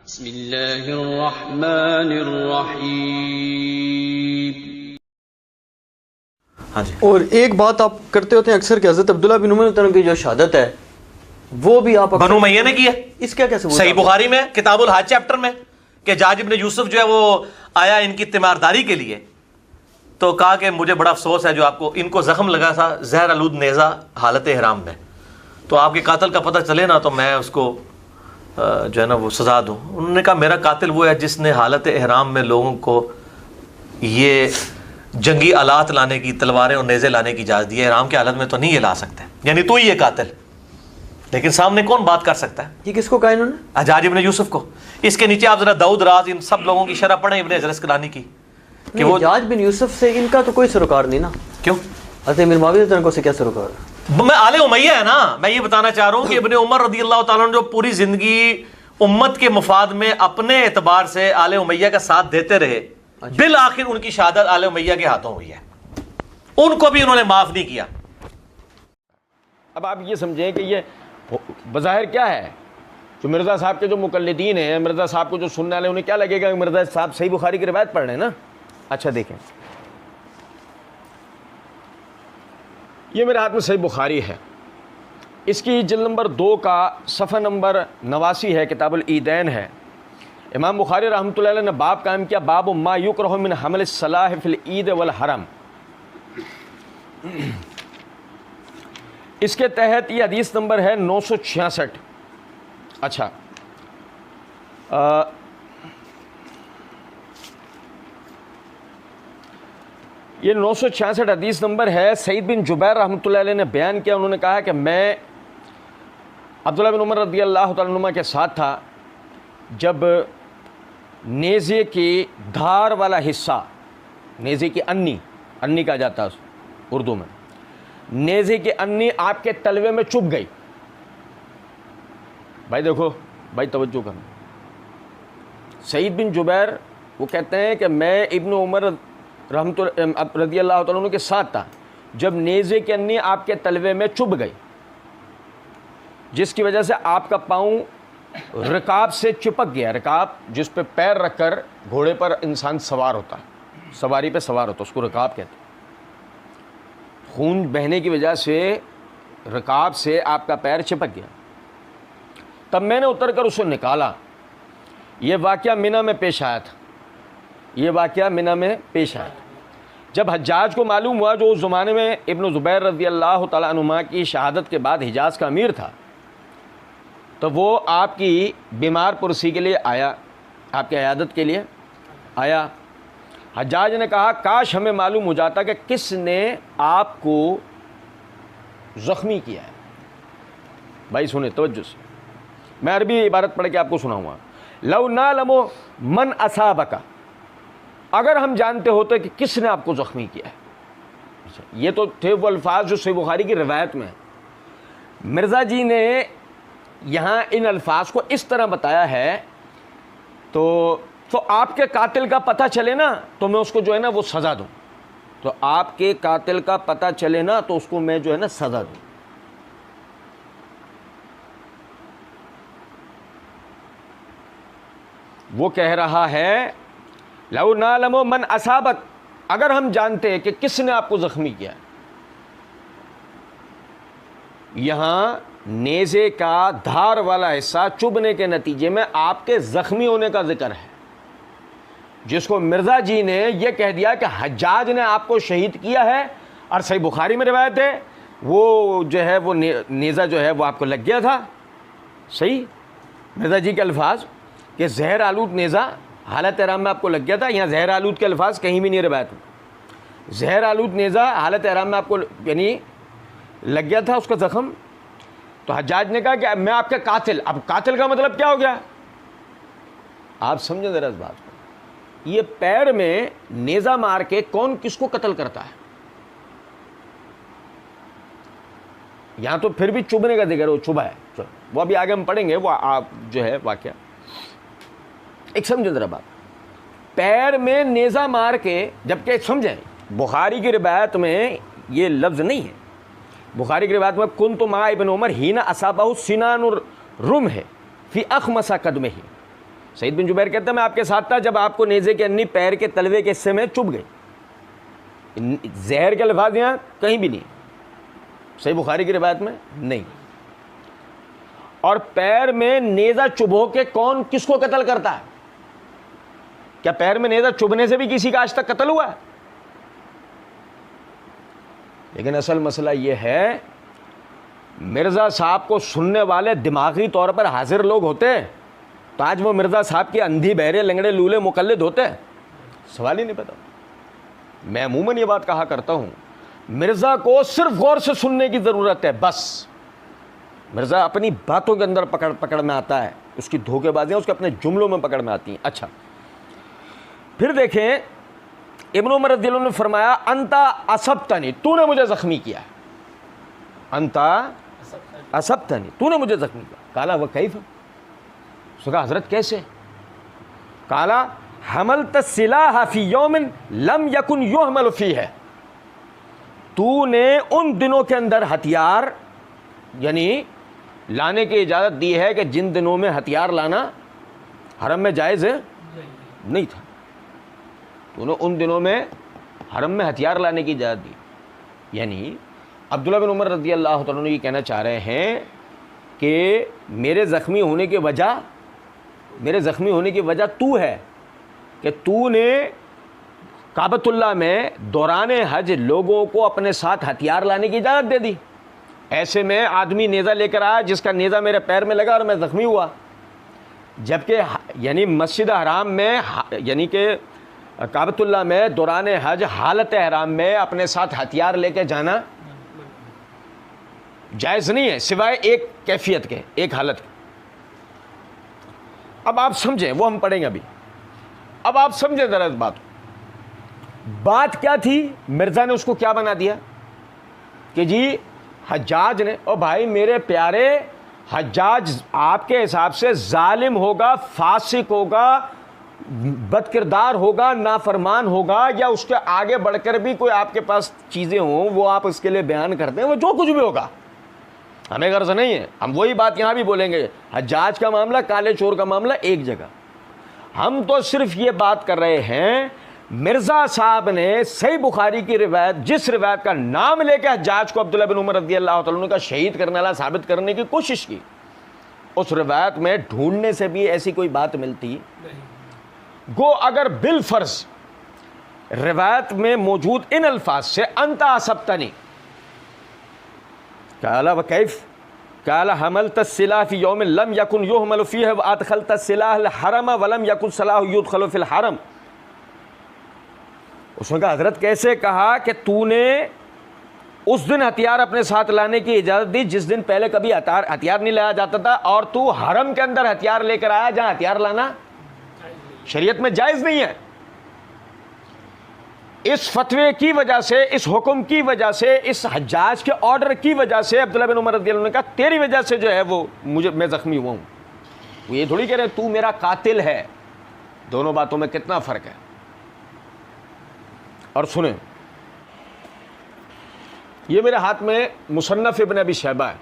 बिस्मिल्लाहिर्रहमानिर्रहीम। हाँ जी। और एक बात आप करते होते हैं अक्सर कि हज़रत अब्दुल्ला बिन उमर की जो शहादत है वो भी आप बनु उमय्या ने किया। इसका कैसे सही बुखारी में किताबुल हज चैप्टर में कि जाज इब्न यूसुफ जो है वो आया इनकी तीमारदारी के लिए, तो कहा कि मुझे बड़ा अफसोस है जो आपको इनको जख्म लगा था जहर आलूद नेज़ा हालत इहराम में, तो आपके कातिल का पता चले ना तो मैं उसको जो है ना वो सजा दूं। उन्होंने कहा मेरा कातिल वो है जिसने हालत इहराम में लोगों को ये जंगी आलात लाने की, तलवारें और नेज़े लाने की इजाज़त दी है, इहराम की हालत में तो नहीं ये ला सकते, यानी तो ही ये कातिल। लेकिन सामने कौन बात कर सकता है? ये किसको कहा इन्होंने? हज्जाज इब्न यूसुफ को। इसके नीचे आप जरा दाऊद राज इन सब लोगों की शरह पढ़ें इब्न हजर अस्कलानी की कि वो हज्जाज बिन यूसुफ से इनका तो कोई सरोकार नहीं ना। क्यों? हज़रत अमीर मुआविया को से क्या सरोकार? मैं आले उमैया है ना, मैं ये बताना चाह रहा हूं कि इब्ने उमर रदी अल्लाह ताला अन्हु जो पूरी जिंदगी उम्मत के मुफाद में अपने एतबार से आले उमैया का साथ देते रहे, बिल आखिर उनकी शहादत आले उमैया के हाथों हुई है, उनको भी उन्होंने माफ नहीं किया। अब आप ये समझें कि ये बज़ाहिर क्या है, जो मिर्ज़ा साहब के जो मुकल्लिदीन हैं, मिर्ज़ा साहब को जो सुनने वाले, उन्हें क्या लगेगा कि मिर्ज़ा साहब सही बुखारी की रिवायत पढ़ रहे हैं ना। अच्छा देखें, ये मेरे हाथ में सही बुखारी है, इसकी जिल्द नंबर 2 का सफ़ा नंबर 89 है, किताबुल ईदैन है। इमाम बुखारी रहमतुल्लाह अलैह ने बाब कायम किया, बाब मा युकरहु मिन हमल सलाह फिल ईद वल हरम। इसके तहत ये हदीस नंबर है 966। अच्छा, ये 966 हदीस नंबर है। सईद बिन जुबैर रहमतुल्लाह अलैह ने बयान किया, उन्होंने कहा कि मैं अब्दुल्लाह बिन उमर रज़ी अल्लाह तआला अन्हुमा के साथ था जब नेज़े की धार वाला हिस्सा, नेज़े की अन्नी कहा जाता है उर्दू में, नेज़े की अन्नी आपके तलवे में चुभ गई। भाई देखो, भाई तवज्जो करना, सईद बिन जुबैर वो कहते हैं कि मैं इब्न उमर रज़ी अल्लाह तआला अन्हु के साथ था जब नेज़े की अन्नी आपके तलवे में चुभ गई, जिसकी वजह से आपका पाँव रकाब से चिपक गया। रकाब जिस पे पैर रखकर घोड़े पर इंसान सवार होता है, सवारी पे सवार होता है, उसको रकाब कहते हैं। खून बहने की वजह से रकाब से आपका पैर चिपक गया, तब मैंने उतर कर उसे निकाला। ये वाक़या मिना में पेश आया था, ये वाक़या मिना में पेश आया था। जब हज्जाज को मालूम हुआ, जो उस ज़माने में इब्न ज़ुबैर रज़ी अल्लाह तआला अन्हुमा की शहादत के बाद हिजाज़ का अमीर था, तो वो आपकी बीमार पुरसी के लिए आया, आपकी इयादत के लिए आया। हज्जाज ने कहा काश हमें मालूम हो जाता कि किसने आपको ज़ख्मी किया है। भाई सुने तवज्जो से, मैं अरबी इबारत पढ़ के आपको सुनाऊंगा। लौ नालमो मन असाबका, अगर हम जानते होते कि किसने आपको ज़ख्मी किया है। ये तो थे वो अल्फाज जो सही बुखारी की रिवायत में। मिर्ज़ा जी ने यहाँ इन अल्फाज को इस तरह बताया है तो आपके कातिल का पता चले ना तो मैं उसको जो है ना वो सज़ा दूँ, तो आपके कातिल का पता चले ना तो उसको मैं जो है ना सज़ा दूँ। वो कह रहा है लौ नालमो मन असाबक, अगर हम जानते हैं कि किसने आपको ज़ख्मी किया है। यहाँ नेज़े का धार वाला हिस्सा चुभने के नतीजे में आपके ज़ख्मी होने का जिक्र है, जिसको मिर्ज़ा जी ने यह कह दिया कि हज्जाज ने आपको शहीद किया है। और सही बुखारी में रिवायत है वो जो है वो नेज़ा जो है वो आपको लग गया था। सही मिर्ज़ा जी के अल्फाज कि जहर आलूद नेज़ा हालत एहराम में आपको लग गया था। यहाँ जहर आलूद के अल्फाज कहीं भी नहीं रिवायत में। जहर आलूद नेज़ा हालत एहराम में आपको यानी लग गया था उसका ज़ख्म। तो हज्जाज ने कहा कि मैं आपके कातिल, अब कातिल का मतलब क्या हो गया, आप समझें ज़रा इस बात को। ये पैर में नेज़ा मार के कौन किसको कत्ल करता है? यहां तो फिर भी चुभने का जिक्र, वो चुभा है, वो अभी आगे हम पढ़ेंगे, वो आप जो है वाकया एक समझे जरा बात। पैर में नेज़ा मार के, जबकि समझें बुखारी की रिवायत में ये लफ्ज़ नहीं है। बुखारी की रिवायत में कुन्तु मा इब्न उमर हीना असाबाहु सिनानुर रुम है फी अखमसा कदमे ही, सईद बिन जुबैर कहते हैं मैं आपके साथ था जब आपको नेज़े के अन्नी पैर के तलवे के हिस्से में चुभ गई। जहर के अल्फाज यहाँ कहीं भी नहीं, सही बुखारी की रिवायत में नहीं। और पैर में नेज़ा चुभो के कौन किसको कत्ल करता है? क्या पैर में नेज़ा चुभने से भी किसी का आज तक कत्ल हुआ है? लेकिन असल मसला यह है, मिर्ज़ा साहब को सुनने वाले दिमागी तौर पर हाजिर लोग होते तो आज वो मिर्ज़ा साहब के अंधी बहरे लंगड़े लूले मुकल्लिद होते? सवाल ही नहीं पता। मैं अमूमन ये बात कहा करता हूँ, मिर्ज़ा को सिर्फ गौर से सुनने की ज़रूरत है बस। मिर्ज़ा अपनी बातों के अंदर पकड़ में आता है, उसकी धोखेबाजियाँ उसके अपने जुमलों में पकड़ में आती हैं। अच्छा, फिर देखें, इब्न उमर रज़ियल्लाहु अन्हु ने फरमाया अंता असब्तनी, तूने मुझे ज़ख्मी किया। अंता असब्तनी, तूने मुझे ज़ख्मी किया। काला वह कैफ, उसने कहा हज़रत कैसे? काला हमलत सिलाह फी यौमिन लम यकुन युहमल फीह, तूने उन दिनों के अंदर हथियार यानी लाने की इजाज़त दी है कि जिन दिनों में हथियार लाना हरम में जायज़ नहीं था। तूने उन दिनों में हरम में हथियार लाने की इजाज़त दी। यानी अब्दुल्लाह बिन उमर रज़ियल्लाहु तआला अन्हु ये कहना चाह रहे हैं कि मेरे ज़ख्मी होने की वजह तू है कि तूने काबतुल्लाह में दौरान हज लोगों को अपने साथ हथियार लाने की इजाज़त दे दी। ऐसे में आदमी नेज़ा लेकर आया जिसका नेज़ा मेरे पैर में लगा और मैं ज़ख्मी हुआ, जबकि यानी मस्जिद हराम में यानी कि काबतुल्लाह में दौरान हज हालत हराम में अपने साथ हथियार लेकर जाना जायज़ नहीं है सिवाय एक कैफियत के, एक हालत के। अब आप समझें, वो हम पढ़ेंगे अभी। अब आप समझें ज़रा इस बात क्या थी? मिर्ज़ा ने उसको क्या बना दिया कि जी हज्जाज ने, ओ भाई मेरे प्यारे, हज्जाज आपके हिसाब से जालिम होगा, फासिक होगा, बदकिरदार होगा, नाफरमान होगा, या उसके आगे बढ़कर भी कोई आपके पास चीज़ें हों वो आप उसके लिए बयान करते हैं, वो जो कुछ भी होगा, हमें गर्ज नहीं है। हम वही बात यहाँ भी बोलेंगे, हज्जाज का मामला, काले चोर का मामला एक जगह। हम तो सिर्फ ये बात कर रहे हैं, मिर्ज़ा साहब ने सही बुखारी की रिवायत, जिस रिवायत का नाम लेकर हज्जाज को अब्दुल्लाह बिन उमर रज़ियल्लाहु तआला अन्हु का शहीद करने वाला साबित करने की कोशिश की, उस रिवायत में ढूंढने से भी ऐसी कोई बात मिलती गो अगर बिल फर्ज रिवायत में मौजूद इन अल्फाज से अंता असब्तनी काला व कैफ काला हमलत सिलाह फी यौम लम यकुन युहमल फीह व अदखलत सिलाह अल हरम व लम यकुन सलाह युदखलु फिल हरम। उसने कहा हजरत कैसे कहा कि तूने उस दिन हथियार अपने साथ लाने की इजाज़त दी जिस दिन पहले कभी हथियार नहीं लाया जाता था, और तू हरम के अंदर हथियार लेकर आया जहां हथियार लाना शरीयत में जायज़ नहीं है। इस फतवे की वजह से, इस हुक्म की वजह से, इस हज्जाज के ऑर्डर की वजह से अब्दुल्लाह बिन उमर रज़ियल्लाहु अन्हु ने कहा तेरी वजह से जो है वो मैं ज़ख्मी हुआ हूँ। वो ये थोड़ी कह रहे तू मेरा कातिल है। दोनों बातों में कितना फ़र्क है। और सुने, ये मेरे हाथ में मुसन्नफ़ इब्न अबी शैबा है,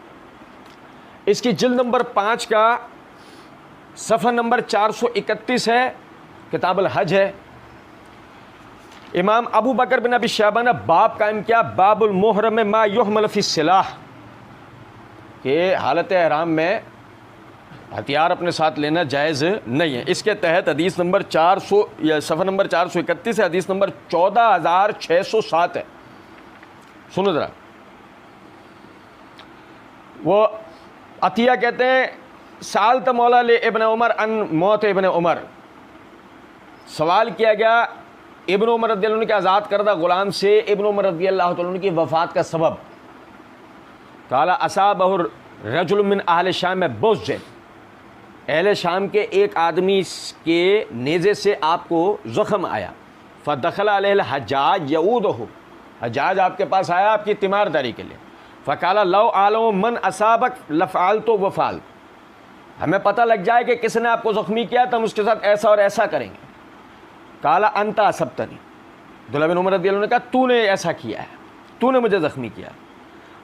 इसकी जिल्द नंबर 5 का सफ़ा नंबर 431 है, किताब अल हज है। इमाम अबू बकर बिन अबी शैबा ने बाब कायम किया, बाबुल मुहरम मा युहमल फी सिलाह, के हालत ihराम में हथियार अपने साथ लेना जायज़ नहीं है। इसके तहत हदीस नंबर 400 या सफ़ा नंबर 431 है, हदीस नंबर 14607 है। सुनो ज़रा, वो अतिया कहते हैं सालत मौला ले इब्न उमर अन मौत इब्न उमर, सवाल किया गया इब्न उमर रज़ियल्लाहु अन्हु के आज़ाद करदा ग़ुलाम से इब्न उमर रज़ियल्लाहु तआला अन्हु की वफ़ात का सबब। काला असाबहु रजुल मिन अहल शाम में बुज़्ज़, अहले शाम के एक आदमी के नेज़े से आपको ज़ख्म आया। फ़दख़ल अलैहिल हज्जाज यऊदहु, हज्जाज आपके पास आया आपकी तीमारदारी के लिए। फ़काला लौ आलम मन असाबक लफ़ाल तो वफ़ाल, हमें पता लग जाए कि किसने आपको ज़ख्मी किया तो हम उसके साथ ऐसा और ऐसा करेंगे। काला अंता असब्तनी, अब्दुल्लाह बिन उमर रज़ियल्लाहु अन्हु ने कहा तूने ऐसा किया है, तूने मुझे ज़ख्मी किया।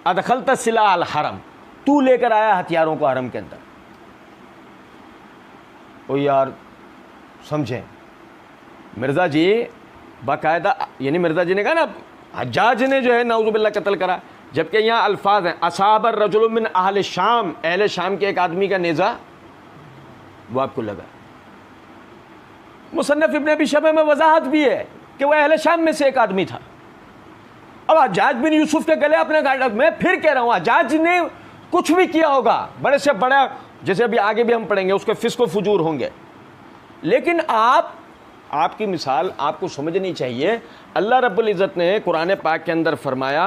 अदखलत सिलाह अल हरम, तू लेकर आया हथियारों को हरम के अंदर। ओ यार समझें, मिर्ज़ा जी बाकायदा, यानी मिर्ज़ा जी ने कहा ना हज्जाज ने जो है नाउज़ुबिल्लाह कत्ल करा, जबकि यहाँ अल्फाज हैं असाब रजुल मिन अहल शाम, अहले शाम के एक आदमी का नेज़ा वो आपको लगा। मुसन्नफ़ इब्न अबी शैबा में वजाहत भी है कि वह अहले शाम में से एक आदमी था। अब हज्जाज बिन यूसुफ के गले अपने गाड़, मैं फिर कह रहा हूँ हज्जाज ने कुछ भी किया होगा बड़े से बड़ा, जैसे अभी आगे भी हम पढ़ेंगे उसके फिस्को फुजूर होंगे, लेकिन आपकी मिसाल आपको समझनी चाहिए। अल्लाह रब्बुल इज़्ज़त ने कुरान पाक के अंदर फरमाया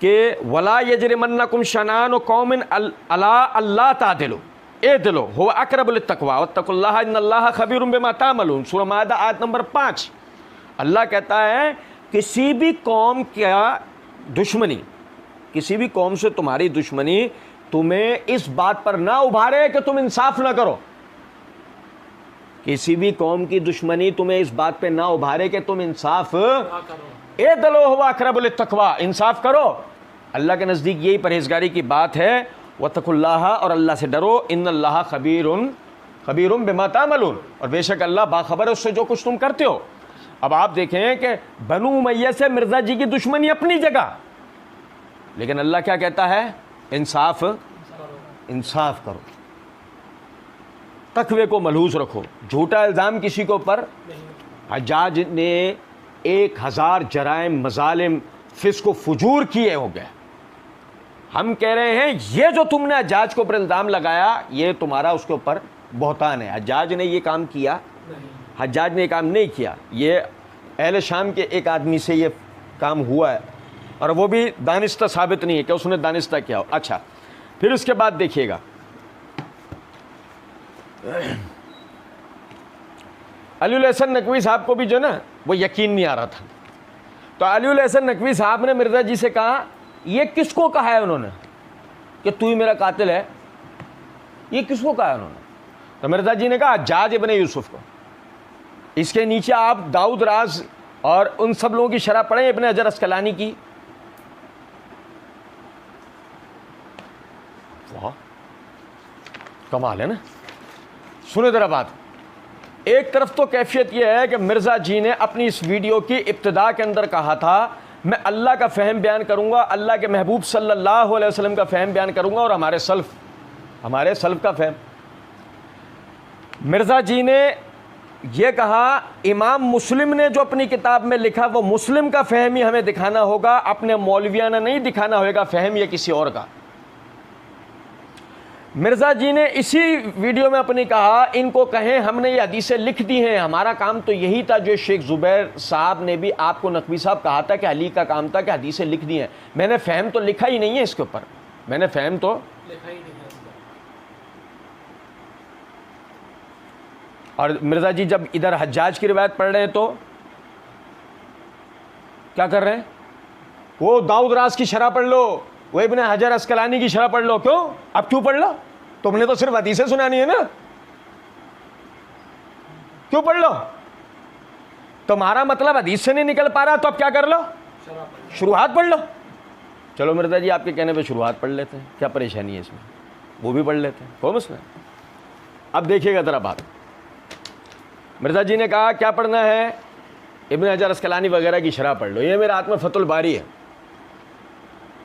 कि वला यजरिमन्नकुम शनानु कौमिन अला अल्लाह तादिलु एदिलु हुवा अक़रबु लित्तक़वा वत्तक़ुल्लाह इन्नल्लाह खबीरुम बिमा तामलून, सूरह माइदा आयत नंबर 5। अल्लाह कहता है किसी भी कौम का दुश्मनी, किसी भी कौम से तुम्हारी दुश्मनी तुम्हें इस बात पर ना उभारे कि तुम इंसाफ ना करो, किसी भी कौम की दुश्मनी तुम्हें इस बात पे ना उभारे कि तुम इंसाफ ए दलो हुआ अक़रबु लित्तक़वा, इंसाफ करो। अल्लाह के नज़दीक यही परहेजगारी की बात है। वत्तक़ुल्लाह, और अल्लाह से डरो, इन्नल्लाह खबीरुम बिमा तामलून, और बेशक अल्लाह बाखबर है उससे जो कुछ तुम करते हो। अब आप देखें कि बनु उमय्या से मिर्ज़ा जी की दुश्मनी अपनी जगह, लेकिन अल्लाह क्या कहता है, इंसाफ करो, तकवे को मलहूज़ रखो, झूठा इल्ज़ाम किसी के ऊपर। हज्जाज ने 1000 जराइम मजालिम फिस्को फुजूर किए हो गए। हम कह रहे हैं ये जो तुमने हज्जाज के ऊपर इल्ज़ाम लगाया ये तुम्हारा उसके ऊपर बहतान है। हज्जाज ने ये काम किया, हज्जाज ने ये काम नहीं किया, ये अहले शाम के एक आदमी से ये काम हुआ है, और वो भी दानिस्ता साबित नहीं है कि उसने दानिस्ता किया हो। अच्छा, फिर उसके बाद देखिएगा, अली उल हसन नकवी साहब को भी जो ना वो यकीन नहीं आ रहा था, तो अली उल हसन नकवी साहब ने मिर्ज़ा जी से कहा ये किसको कहा है उन्होंने कि तू ही मेरा कातिल है, ये किसको कहा है उन्होंने? तो मिर्ज़ा जी ने कहा हज्जाज इब्न यूसुफ को। इसके नीचे आप दाऊद राज और उन सब लोगों की शरह पढ़ें, इब्न हजर अस्कलानी की। वाह, कमाल है ना। सुनो जरा बात, एक तरफ तो कैफियत यह है कि मिर्ज़ा जी ने अपनी इस वीडियो की इब्तिदा के अंदर कहा था मैं अल्लाह का फ़हम बयान करूँगा, अल्लाह के महबूब सल्लल्लाहु अलैहि वसल्लम का फ़हम बयान करूँगा और हमारे सल्फ़ का फ़हम। मिर्ज़ा जी ने यह कहा इमाम मुस्लिम ने जो अपनी किताब में लिखा वो मुस्लिम का फ़हम ही हमें दिखाना होगा, अपने मौलवियाना नहीं दिखाना होगा फ़हम या किसी और का। मिर्ज़ा जी ने इसी वीडियो में अपनी कहा इनको कहें हमने ये हदीसें लिख दी हैं, हमारा काम तो यही था जो शेख ज़ुबैर साहब ने भी आपको नकवी साहब कहा था कि अली का काम था कि हदीसें लिख दी हैं, मैंने फ़हम तो लिखा ही नहीं है इसके ऊपर, मैंने फ़हम तो लिखा ही नहीं है। और मिर्ज़ा जी जब इधर हज्जाज की रिवायत पढ़ रहे हैं तो क्या कर रहे हैं, वो दाऊद राज की शरह पढ़ लो, वो इब्न हजर अस्कलानी की शरह पढ़ लो। क्यों, अब क्यों पढ़ लो, तुमने तो सिर्फ हदीसें सुनानी है ना, क्यों पढ़ लो? तुम्हारा मतलब हदीस से नहीं निकल पा रहा तो अब क्या कर लो, शुरुआत पढ़ लो। चलो मिर्ज़ा जी आपके कहने पे शुरुआत पढ़ लेते हैं, क्या परेशानी है इसमें, वो भी पढ़ लेते हैं, कोई मसला। अब देखिएगा जरा बात, मिर्ज़ा जी ने कहा क्या पढ़ना है, इब्न हजर अस्कलानी वगैरह की शरह पढ़ लो। ये मेरे हाथ में फतुल बारी है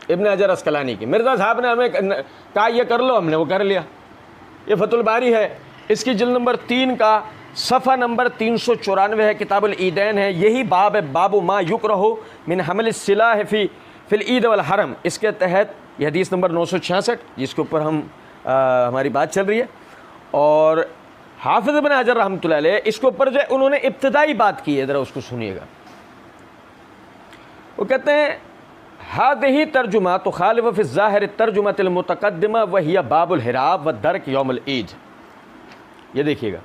इब्न हजर अस्कलानी की, मिर्ज़ा साहब ने हमें कहा ये कर लो, हमने वो कर लिया। ये फतुल बारी है, इसकी जिल्द नंबर 3 का सफ़ा नंबर 394 है, किताबुल ईदैन है, यही बाब है, बाबु मा युकरहु मिन हमल सिलाह फिल ईद वल हरम। इसके तहत यह हदीस नंबर 966 जिसके ऊपर हमारी बात चल रही है, और हाफिज़ इब्न हजर रहमतुल्लाह अलैह इसके ऊपर जो उन्होंने इब्तिदाई बात की है, ज़रा उसको सुनिएगा। वो कहते हैं हादिही तर्जुमा तो खालिफ फ़ी ज़ाहिर तर्जुमतिल मुतक़द्दिमा व हिया बाबुल हिराब व दरक यौमुल ईद। ये देखिएगा,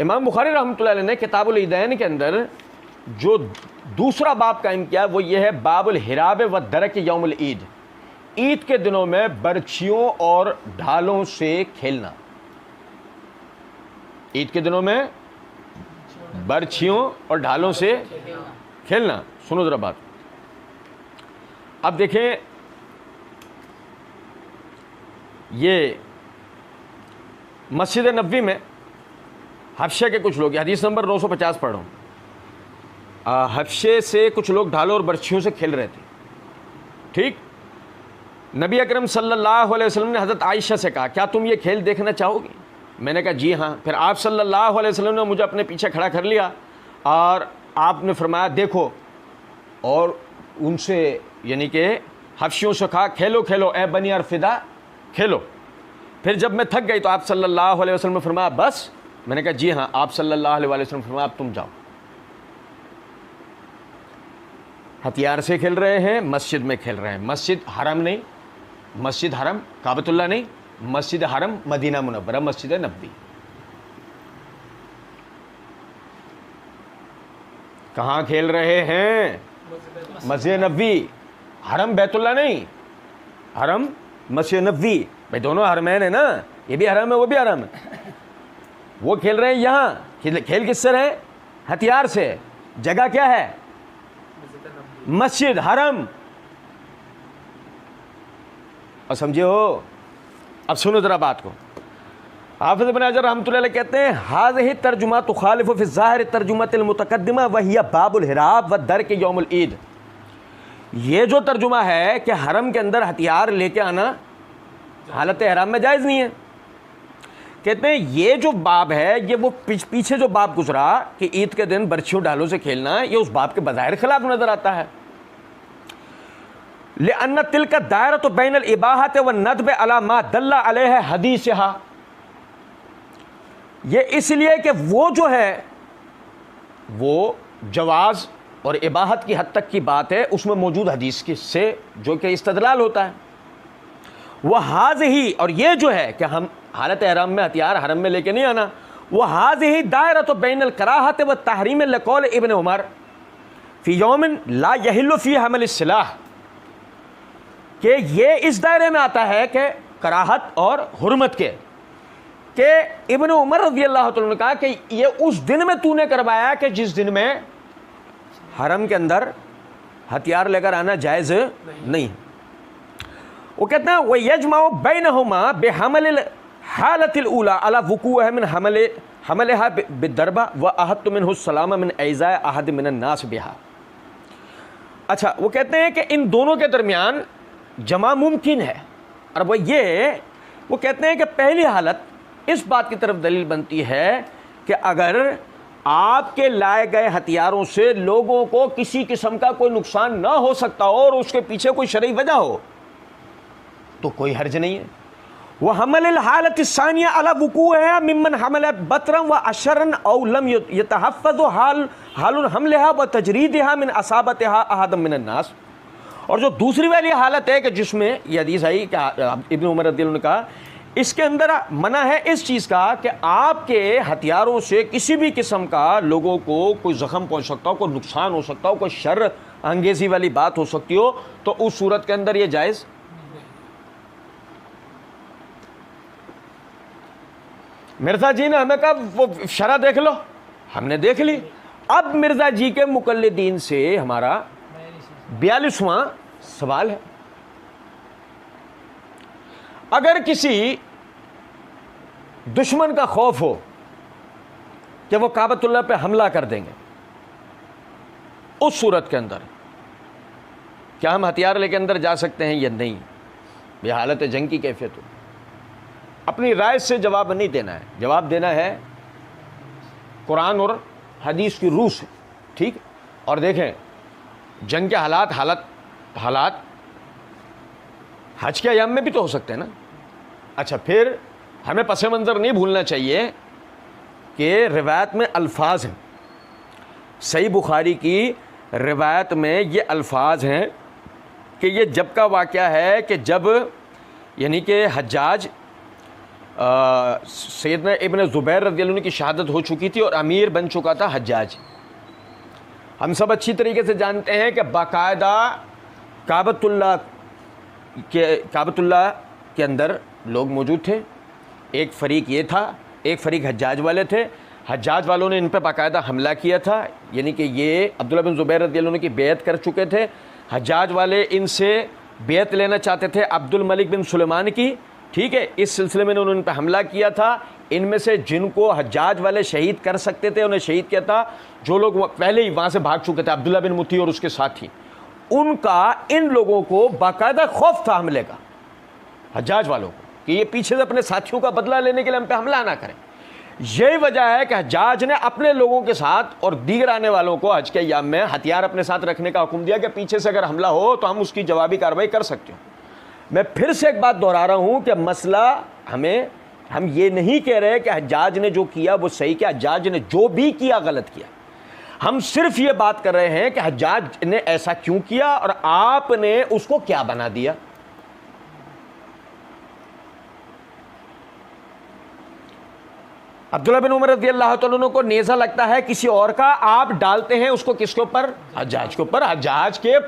इमाम बुखारी रहमतुल्लाह अलैह ने किताबुल ईदैन के अंदर जो दूसरा बाब कायम किया वो ये है बाबुल हिराब व दरक यौमुल ईद, ईद के दिनों में बर्छियों और ढालों से खेलना। ईद के दिनों में बर्छियों और ढालों से खेलना। सुनो जरा बात, अब देखें ये मस्जिद नबवी में हफ्शे के कुछ लोग, हदीस नंबर 950 पढ़ रहा हूँ। हफ्शे से कुछ लोग ढालों और बर्छियों से खेल रहे थे, ठीक। नबी अकरम सल्लल्लाहु अलैहि वसल्लम ने हज़रत आयशा से कहा, क्या तुम ये खेल देखना चाहोगी? मैंने कहा जी हाँ। फिर आप सल्लल्लाहु अलैहि वसल्लम ने मुझे अपने पीछे खड़ा कर लिया और आपने फरमाया देखो, और उनसे यानी कि हफ्शियों से कहा खेलो खेलो ए बनी अरफिदा, खेलो। फिर जब मैं थक गई तो आप सल्लल्लाहु अलैहि वसल्लम ने फरमाया बस? मैंने कहा जी हाँ। आप सल्लल्लाहु अलैहि वसल्लम ने फरमाया अब तुम जाओ। हथियार से खेल रहे हैं, मस्जिद में खेल रहे हैं। मस्जिद हरम नहीं, मस्जिद हरम काबतुल्लाह नहीं, मस्जिद हरम मदीना मुनव्वरा मस्जिद नबवी। कहाँ खेल रहे हैं? मस्जिद नबवी। हरम बैतुल्लाह नहीं, हरम मस्जिद नबवी। भाई दोनों हरमैन है ना, ये भी हरम है वो भी हरम है। वो खेल रहे हैं यहाँ, खेल किससे रहे? हथियार से। जगह क्या है? मस्जिद हरम। और समझे हो? अब सुनो जरा बात को। हाफिज़ इब्न हजर रहमतुल्लाह अलैह कहते हैं हाज़िही तर्जुमा तुखालिफु फी ज़ाहिर तर्जुमतिल मुतक़द्दिमा व हिया बाबुल हिराब व दर के यौमुल ईद। ये जो तर्जुमा है कि हरम के अंदर हथियार लेके आना हालत एहराम में जायज़ नहीं है, कहते हैं ये जो बाब है, ये वो पीछे जो बाब गुजरा कि ईद के दिन बर्छियों ढालों से खेलना, ये उस बाब के बज़ाहिर खिलाफ नजर आता है। लिअन्न तिलका दायरतु बैनल इबाहत व नदब अला मा दल्ला अलैहि हदीसहा। ये इसलिए कि वो जो है वो जवाज और इबाहत की हद तक की बात है, उसमें मौजूद हदीस की से जो कि इस्तदलाल होता है। वह हाज़िही, और ये जो है कि हम हालत एहराम में हथियार हरम में लेके नहीं आना, वह हाज़िही दायरतु बैनल कराहत व तहरीम लक़ौल इब्न उमर फ़ी यौमिन ला यहिल्लु फ़ी हमल सिलाह, कि ये इस दायरे में आता है कि कराहत और हुर्मत के इब्न उमर रज़ियल्लाहु तआला ने कहा कि ये उस दिन में तूने करवाया कि जिस दिन में हरम के अंदर हथियार लेकर आना जायज़ नहीं। वो कहते हैं वह यजमाउ बैनहुमा बेहमल हालतिल ऊला अला वुकूअह मिन हमलहा बिदरबा व अहत्तु मिनहु सलामा मिन ऐज़ा अहद मिन अन्नास बिहा। अच्छा, वो कहते हैं कि इन दोनों के दरमियान जमा मुमकिन है, और वो कहते हैं कि पहली हालत इस बात की तरफ दलील बनती है कि अगर आपके लाए गए हथियारों से लोगों को किसी किस्म का कोई नुकसान ना हो सकता हो और उसके पीछे कोई शरई वजह हो तो कोई हर्ज नहीं है। वह हमल हालत सानिया अला वुकू है मिम्मन हमल बतरम व अशरन औ लम यतहफ़्फ़ज़ हालुन हमलहा व तजरीदहा मिन असाबतहा अहदम मिन अन्नास। और जो दूसरी वाली हालत है कि जिसमें यह हदीस आई कि इब्न उमर रज़ियल्लाहु अन्हु ने कहा, इसके अंदर मना है इस चीज़ का कि आपके हथियारों से किसी भी किस्म का लोगों को कोई ज़ख्म पहुंच सकता हो, कोई नुकसान हो सकता हो, कोई शर अंगेज़ी वाली बात हो सकती हो, तो उस सूरत के अंदर ये जायज़। मिर्ज़ा जी ने हमें कहा वो शरह देख लो, हमने देख ली। अब मिर्ज़ा जी के मुक़ल्लिदीन से हमारा 42वां सवाल है। अगर किसी दुश्मन का खौफ हो कि वो काबतुल्लाह पे हमला कर देंगे, उस सूरत के अंदर क्या हम हथियार लेके अंदर जा सकते हैं या नहीं? ये हालत जंग की कैफियत हो। अपनी राय से जवाब नहीं देना है, जवाब देना है कुरान और हदीस की रूह से, ठीक। और देखें जंग के हालात हज के अय्याम में भी तो हो सकते हैं ना। अच्छा, फिर हमें पस मंज़र नहीं भूलना चाहिए कि रिवायत में अल्फाज हैं, सही बुखारी की रिवायत में ये अल्फाज हैं कि ये जब का वाक़या है कि जब यानी कि हज्जाज सैयदना इब्न ज़ुबैर रज़ियल्लाहु अन्हु की शहादत हो चुकी थी और अमीर बन चुका था हज्जाज। हम सब अच्छी तरीके से जानते हैं कि बाकायदा काबतुल्लाह के अंदर लोग मौजूद थे। एक फ़रीक ये था, एक फ़रीक हज्जाज वाले थे। हज्जाज वालों ने इन पर बाकायदा हमला किया था, यानी कि ये अब्दुल्लाह बिन ज़ुबैर रज़ियल्लाहु अन्हु की बेयत कर चुके थे। हज्जाज वाले इनसे बेयत लेना चाहते थे अब्दुल मलिक बिन सुलेमान की, ठीक है। इस सिलसिले में उन्होंने इन पर हमला किया था। इनमें से जिनको हज्जाज वाले शहीद कर सकते थे उन्हें शहीद किया था, जो लोग पहले ही वहाँ से भाग चुके थे, अब्दुल्ला बिन मुती और उसके साथी, उनका इन लोगों को बाकायदा खौफ था हमले का, हज्जाज वालों को, कि ये पीछे से अपने साथियों का बदला लेने के लिए हम पे हमला ना करें। यही वजह है कि हज्जाज ने अपने लोगों के साथ और दीगर आने वालों को हज के अय्याम में हथियार अपने साथ रखने का हुक्म दिया कि पीछे से अगर हमला हो तो हम उसकी जवाबी कार्रवाई कर सकते हो। मैं फिर से एक बात दोहरा रहा हूं कि मसला हम ये नहीं कह रहे कि हज्जाज ने जो किया वो सही किया, हज्जाज ने जो भी किया गलत किया। हम सिर्फ ये बात कर रहे हैं कि हज्जाज ने ऐसा क्यों किया और आपने उसको क्या बना दिया। अब्दुल्ला बिन उमर रज़ी अल्लाह तआला अन्हु को नेज़ा लगता है किसी और का, आप डालते हैं उसको किसके ऊपर? हज्जाज के ऊपर। हज्जाज के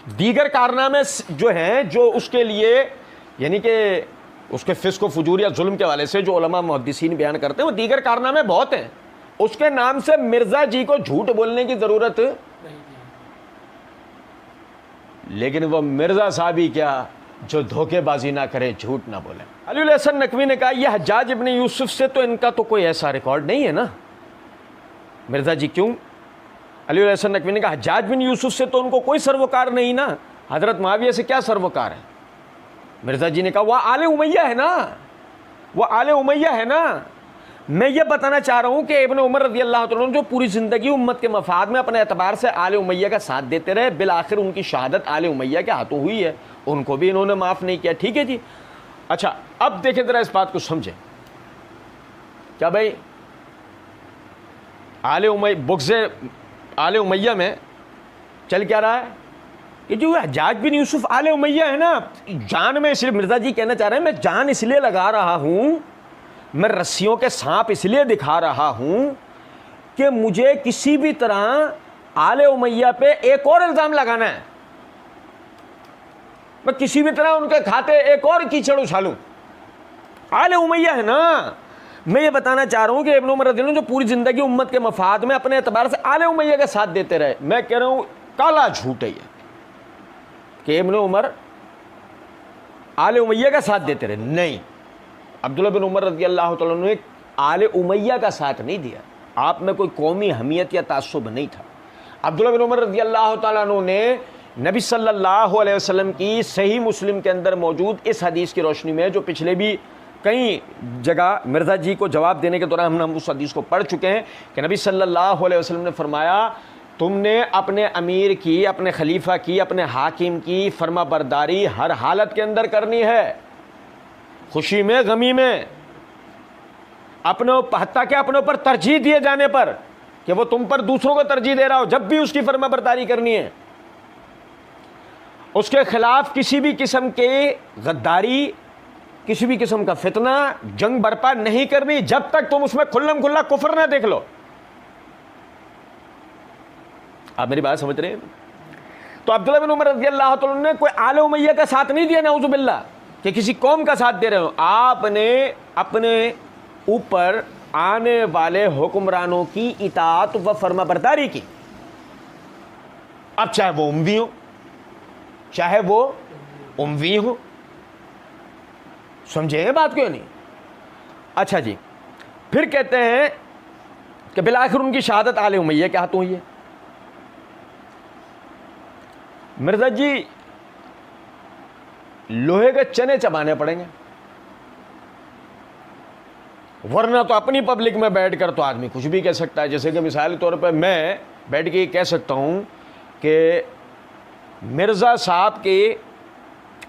दीगर कारनामे जो हैं, जो उसके लिए यानी कि उसके फिस्क व फुजूर या जुल्म के हवाले से जो उलमा मुहद्दिसीन बयान करते हैं, वो दीगर कारनामे बहुत हैं। उसके नाम से मिर्जा जी को झूठ बोलने की जरूरत नहीं, लेकिन वो मिर्जा साहब ही क्या जो धोखेबाजी ना करे, झूठ ना बोले। अली हसन नकवी ने कहा यह हज्जाज इब्न यूसुफ से तो इनका तो कोई ऐसा रिकॉर्ड नहीं है ना। मिर्जा जी क्यों? अली हसन नकवी ने कहा हज्जाज बिन यूसुफ से तो उनको कोई सर्वकार नहीं ना, हजरत मुआविया से क्या सर्वकार है? मिर्जा जी ने कहा वह आले उमैया है ना, वह आले उमैया है ना। मैं ये बताना चाह रहा हूँ कि इब्न उमर रज़ी अल्लाह तआला अन्हु जो पूरी ज़िंदगी उम्मत के मफाद में अपने एतबार से आले उमैया का साथ देते रहे, बिल आखिर उनकी शहादत आले उमैया के हाथों हुई है, उनको भी इन्होंने माफ़ नहीं किया। ठीक है जी। अच्छा, अब देखें ज़रा इस बात को समझें। क्या भाई आले उमैया में चल क्या रहा है कि जो हज्जाज बिन यूसुफ आले उमैया है ना, जान में इसलिए मिर्ज़ा जी कहना चाह रहे हैं मैं जान इसलिए लगा रहा हूँ, मैं रस्सियों के सांप इसलिए दिखा रहा हूँ कि मुझे किसी भी तरह आले उमैया पे एक और इल्ज़ाम लगाना है, मैं किसी भी तरह उनके खाते एक और कीचड़ उछालूं। आले उमैया है ना। मैं ये बताना चाह रहा हूँ कि इब्न उमर रज़ियल्लाहु अन्हु जो पूरी ज़िंदगी उम्मत के मफाद में अपने एतबार से आले उमैया का साथ देते रहे, मैं कह रहा हूँ काला झूठ है कि इब्न उमर आले उमैया का साथ देते रहे। नहीं, अब्दुल्ला बिन उमर रज़ियल्लाहु तआला अन्हु ने आले उमैया का साथ नहीं दिया। आप में कोई कौमी हमियत या तासुब नहीं था। अब्दुल्ला बिन उमर रज़ियल्लाहु तआला अन्हु ने नबी सल्लल्लाहु अलैहि वसल्लम की सही मुस्लिम के अंदर मौजूद इस हदीस की रोशनी में, जो पिछले भी कई जगह मिर्ज़ा जी को जवाब देने के दौरान हम उस हदीस को पढ़ चुके हैं कि नबी सल्लल्लाहु अलैहि वसल्लम ने फरमाया तुमने अपने अमीर की, अपने खलीफा की, अपने हाकिम की फर्मा बरदारी हर हालत के अंदर करनी है, खुशी में गमी में, अपने हत्ता के अपने ऊपर तरजीह दिए जाने पर कि वो तुम पर दूसरों को तरजीह दे रहा हो, जब भी उसकी फर्मा बरदारी करनी है। उसके खिलाफ किसी भी किस्म के गद्दारी, किसी भी किस्म का फितना, जंग बर्पा नहीं करनी जब तक तुम उसमें खुल्लम खुल्ला कुफर ना देख लो। आप मेरी बात समझ रहे हैं? तो अब्दुल्ला बिन उमर रज़ियल्लाहु तआला ने कोई आले उमैया का साथ नहीं दिया, नाउज़ु बिल्लाह, कि किसी कौम का साथ दे रहे हो। आपने अपने ऊपर आने वाले हुक्मरानों की इताअत व फर्माबरदारी की। अब चाहे वो उम्वी हो, चाहे वो उम्वी हो, समझे बात क्यों नहीं? अच्छा जी, फिर कहते हैं कि बिलाखिर उनकी शहादत आले उमैया के हाथों हुई है। मिर्जा जी लोहे के चने चबाने पड़ेंगे, वरना तो अपनी पब्लिक में बैठकर तो आदमी कुछ भी कह सकता है। जैसे कि मिसाल के तौर पर मैं बैठ के कह सकता हूं कि मिर्ज़ा साहब के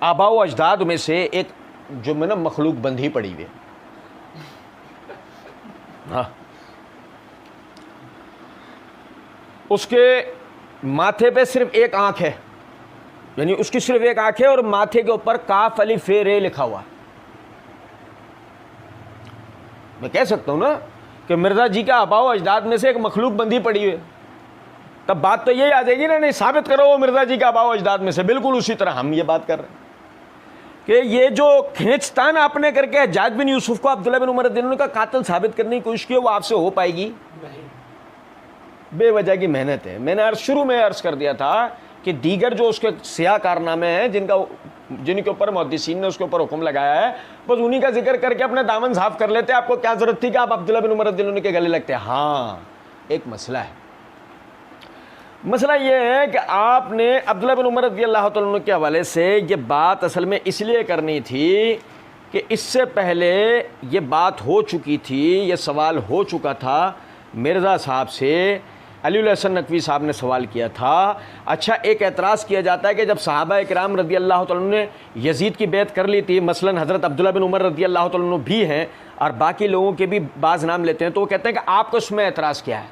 आबा व अजदाद में से एक जो में ना मखलूक बंधी पड़ी हुई है, हाँ, उसके माथे पे सिर्फ एक आंख है, यानी उसकी सिर्फ एक आंख है और माथे के ऊपर काफ अली फे रे लिखा हुआ। मैं कह सकता हूं ना कि मिर्जा जी का आबा व अजदाद में से एक मखलूक बंधी पड़ी हुई है, तब बात तो यही आ जाएगी ना, नहीं साबित करो वो मिर्जा जी का आबा व अजदाद में से। बिल्कुल उसी तरह हम ये बात कर रहे हैं कि ये जो खींचतान आपने करके हज्जाज बिन यूसुफ को अब्दुल्ला बिन उमर रज़ियल्लाहु अन्हु का कातिल साबित करने की कोशिश की, वो आपसे हो पाएगी? बेवजह की मेहनत है। मैंने शुरू में अर्ज कर दिया था कि दीगर जो उसके सियाह कारनामे हैं जिनका जिनके ऊपर मुहद्दिसीन ने उसके ऊपर हुक्म लगाया है, बस उन्हीं का जिक्र करके अपने दामन साफ कर लेते हैं। आपको क्या जरूरत थी कि आप अब्दुल्लाह बिन उमर रज़ियल्लाहु अन्हु के गले लगते हैं? हाँ, एक मसला है। मसला ये है कि आपने अब्दुल्लाह बिन उमर रज़ियल्लाहु अन्हु के हवाले से ये बात असल में इसलिए करनी थी कि इससे पहले ये बात हो चुकी थी, ये सवाल हो चुका था मिर्ज़ा साहब से, अलीउल हसन नकवी साहब ने सवाल किया था। अच्छा, एक एतराज़ किया जाता है कि जब सहाबा इकराम रज़ियल्लाहु तआला अन्हु ने यज़ीद की बैत कर ली थी, मसलन हज़रत अब्दुल्लाह बिन उमर रज़ियल्लाहु तआला अन्हु भी हैं और बाकी लोगों के भी बाज़ नाम लेते हैं, तो वो कहते हैं कि आपको उसमें एतराज़ क्या है?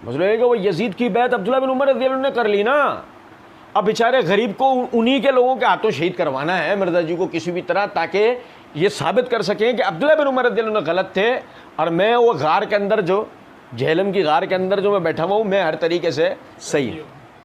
मतलब है कि वो यज़ीद की बैत अब्दुल्लाह बिन उमर रज़ियल्लाहु अन्हु ने कर ली ना, अब बेचारे गरीब को उन्हीं के लोगों के हाथों शहीद करवाना है मिर्ज़ा जी को किसी भी तरह, ताकि ये साबित कर सकें कि अब्दुल्लाह बिन उमर रज़ियल्लाहु अन्हु गलत थे और मैं वो गार के अंदर जो जहलम की गार के अंदर जो मैं बैठा हुआ हूँ, मैं हर तरीके से सही हूँ।